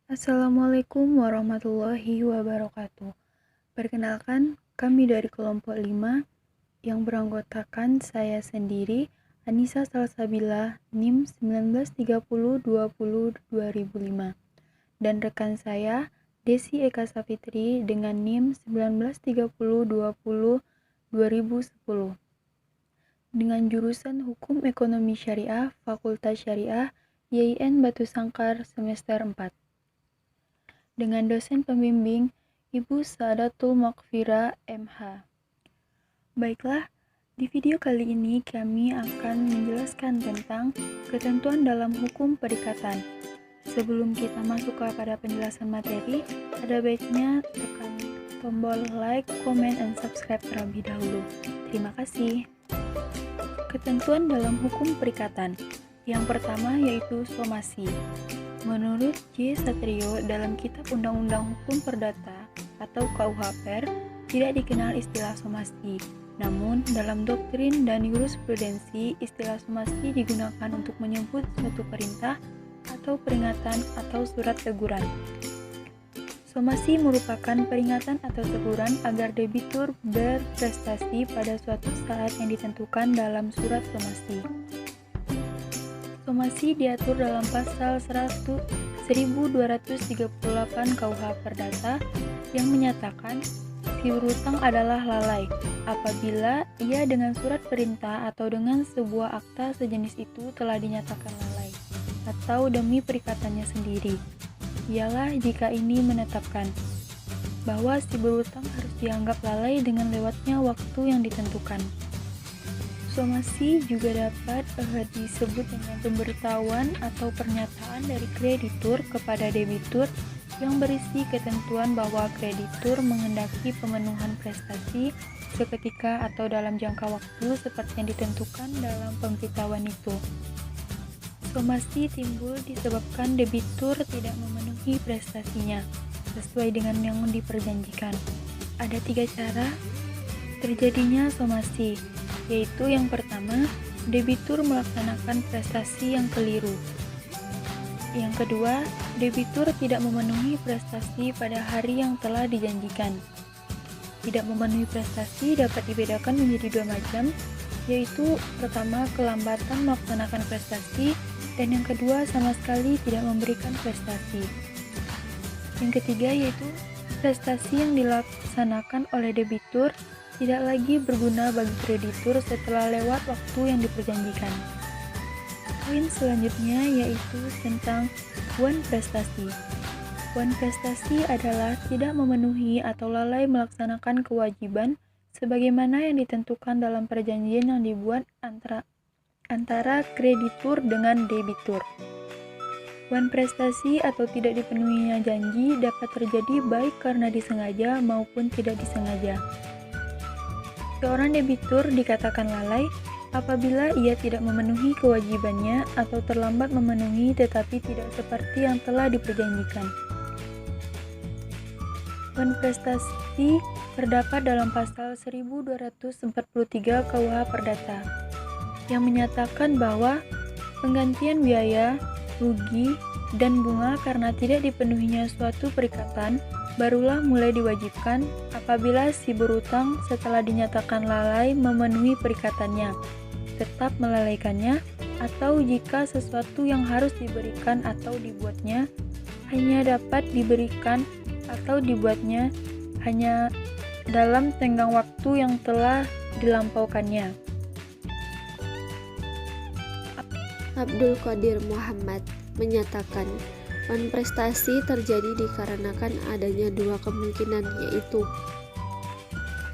Assalamualaikum warahmatullahi wabarakatuh. Perkenalkan, kami dari kelompok 5 yang beranggotakan saya sendiri, Anissa Salsabila, NIM 1930202005, dan rekan saya, Desi Eka Safitri dengan NIM 1930202010, dengan jurusan Hukum Ekonomi Syariah, Fakultas Syariah, YIN Batu Sangkar semester 4. Dengan dosen pembimbing Ibu Saadatul Makfira MH. Baiklah, di video kali ini kami akan menjelaskan tentang ketentuan dalam hukum perikatan. Sebelum kita masuk kepada penjelasan materi, ada baiknya tekan tombol like, comment, and subscribe terlebih dahulu. Terima kasih. Ketentuan dalam hukum perikatan. Yang pertama yaitu somasi. Menurut J. Satrio dalam Kitab Undang-Undang Hukum Perdata atau KUH PER, tidak dikenal istilah somasi. Namun, dalam doktrin dan jurisprudensi, istilah somasi digunakan untuk menyebut suatu perintah atau peringatan atau surat teguran. Somasi merupakan peringatan atau teguran agar debitur berprestasi pada suatu saat yang ditentukan dalam surat somasi. Somasi diatur dalam pasal 1238 KUH Perdata yang menyatakan si berutang adalah lalai apabila ia dengan surat perintah atau dengan sebuah akta sejenis itu telah dinyatakan lalai atau demi perikatannya sendiri. Ialah jika ini menetapkan bahwa si berutang harus dianggap lalai dengan lewatnya waktu yang ditentukan. Somasi juga dapat disebut dengan pemberitahuan atau pernyataan dari kreditur kepada debitur yang berisi ketentuan bahwa kreditur menghendaki pemenuhan prestasi seketika atau dalam jangka waktu seperti yang ditentukan dalam pemberitahuan itu. Somasi timbul disebabkan debitur tidak memenuhi prestasinya sesuai dengan yang diperjanjikan. Ada 3 cara terjadinya somasi, yaitu yang pertama, debitur melaksanakan prestasi yang keliru. Yang kedua, debitur tidak memenuhi prestasi pada hari yang telah dijanjikan. Tidak memenuhi prestasi dapat dibedakan menjadi 2 macam, yaitu pertama, kelambatan melaksanakan prestasi, dan yang kedua, sama sekali tidak memberikan prestasi. Yang ketiga yaitu prestasi yang dilaksanakan oleh debitur tidak lagi berguna bagi kreditur setelah lewat waktu yang diperjanjikan. Poin selanjutnya yaitu tentang wan prestasi. Wan prestasi adalah tidak memenuhi atau lalai melaksanakan kewajiban sebagaimana yang ditentukan dalam perjanjian yang dibuat antara kreditur dengan debitur. Wan prestasi atau tidak dipenuhinya janji dapat terjadi baik karena disengaja maupun tidak disengaja. Seorang debitur dikatakan lalai apabila ia tidak memenuhi kewajibannya atau terlambat memenuhi tetapi tidak seperti yang telah diperjanjikan. Wan prestasi terdapat dalam pasal 1243 KUH Perdata yang menyatakan bahwa penggantian biaya, rugi, dan bunga karena tidak dipenuhinya suatu perikatan barulah mulai diwajibkan apabila si berutang setelah dinyatakan lalai memenuhi perikatannya, tetap melalaikannya, atau jika sesuatu yang harus diberikan atau dibuatnya hanya dapat diberikan atau dibuatnya hanya dalam tenggang waktu yang telah dilampaukannya. Abdul Qadir Muhammad menyatakan wan prestasi terjadi dikarenakan adanya 2 kemungkinan, yaitu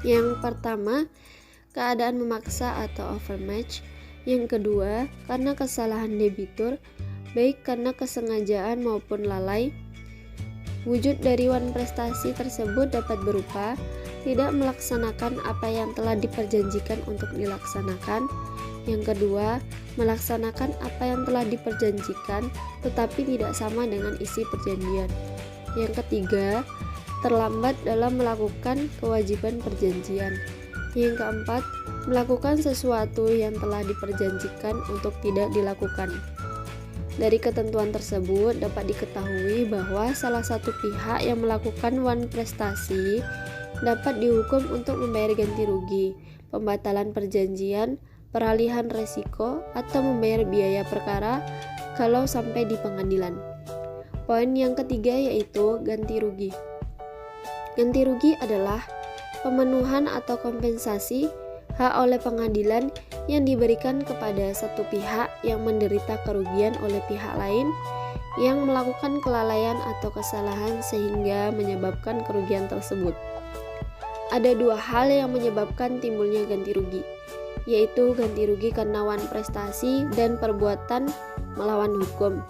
yang pertama, keadaan memaksa atau overmatch. Yang kedua, karena kesalahan debitur, baik karena kesengajaan maupun lalai. Wujud dari wan prestasi tersebut dapat berupa tidak melaksanakan apa yang telah diperjanjikan untuk dilaksanakan. Yang kedua, melaksanakan apa yang telah diperjanjikan tetapi tidak sama dengan isi perjanjian. Yang ketiga, terlambat dalam melakukan kewajiban perjanjian. Yang keempat, melakukan sesuatu yang telah diperjanjikan untuk tidak dilakukan. Dari ketentuan tersebut dapat diketahui bahwa salah satu pihak yang melakukan wan prestasi dapat dihukum untuk membayar ganti rugi, pembatalan perjanjian, peralihan resiko, atau membayar biaya perkara kalau sampai di pengadilan. Poin yang ketiga yaitu ganti rugi. Ganti rugi adalah pemenuhan atau kompensasi hak oleh pengadilan yang diberikan kepada satu pihak yang menderita kerugian oleh pihak lain yang melakukan kelalaian atau kesalahan sehingga menyebabkan kerugian tersebut. Ada dua hal yang menyebabkan timbulnya ganti rugi, yaitu ganti rugi karena wan prestasi dan perbuatan melawan hukum.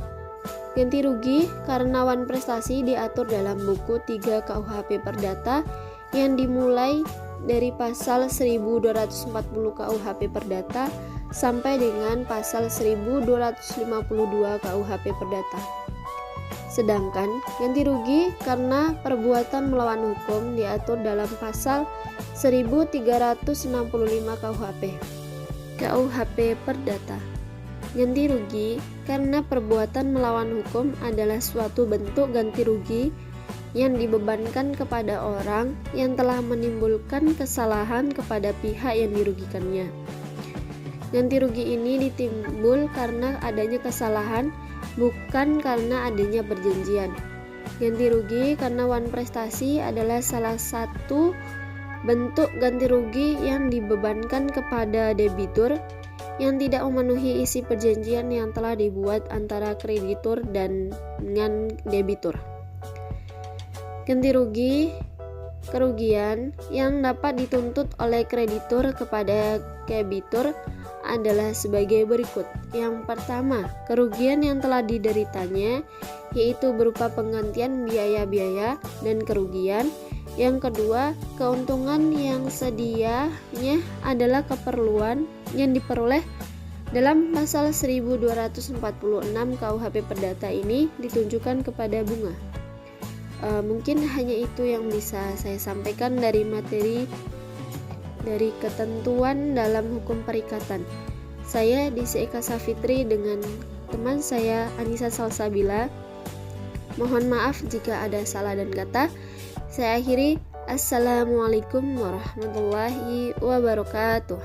Ganti rugi karena wan prestasi diatur dalam buku 3 KUHP Perdata yang dimulai dari pasal 1240 KUHP Perdata sampai dengan pasal 1252 KUHP Perdata. Sedangkan ganti rugi karena perbuatan melawan hukum diatur dalam pasal 1365 KUHP Perdata. Ganti rugi karena perbuatan melawan hukum adalah suatu bentuk ganti rugi yang dibebankan kepada orang yang telah menimbulkan kesalahan kepada pihak yang dirugikannya. Ganti rugi ini ditimbul karena adanya kesalahan, bukan karena adanya perjanjian. Ganti rugi karena wan prestasi adalah salah satu bentuk ganti rugi yang dibebankan kepada debitur yang tidak memenuhi isi perjanjian yang telah dibuat antara kreditur dan dengan debitur. Ganti rugi kerugian yang dapat dituntut oleh kreditur kepada debitur adalah sebagai berikut. Yang pertama, kerugian yang telah dideritanya, yaitu berupa penggantian biaya-biaya dan kerugian. Yang kedua, keuntungan yang sedianya adalah keperluan yang diperoleh dalam pasal 1246 KUHP Perdata ini ditunjukkan kepada bunga. Mungkin hanya itu yang bisa saya sampaikan dari materi dari ketentuan dalam hukum perikatan. Saya Desi Eka Safitri dengan teman saya Anissa Salsabila. Mohon maaf jika ada salah dan kata. Saya akhiri. Assalamualaikum warahmatullahi wabarakatuh.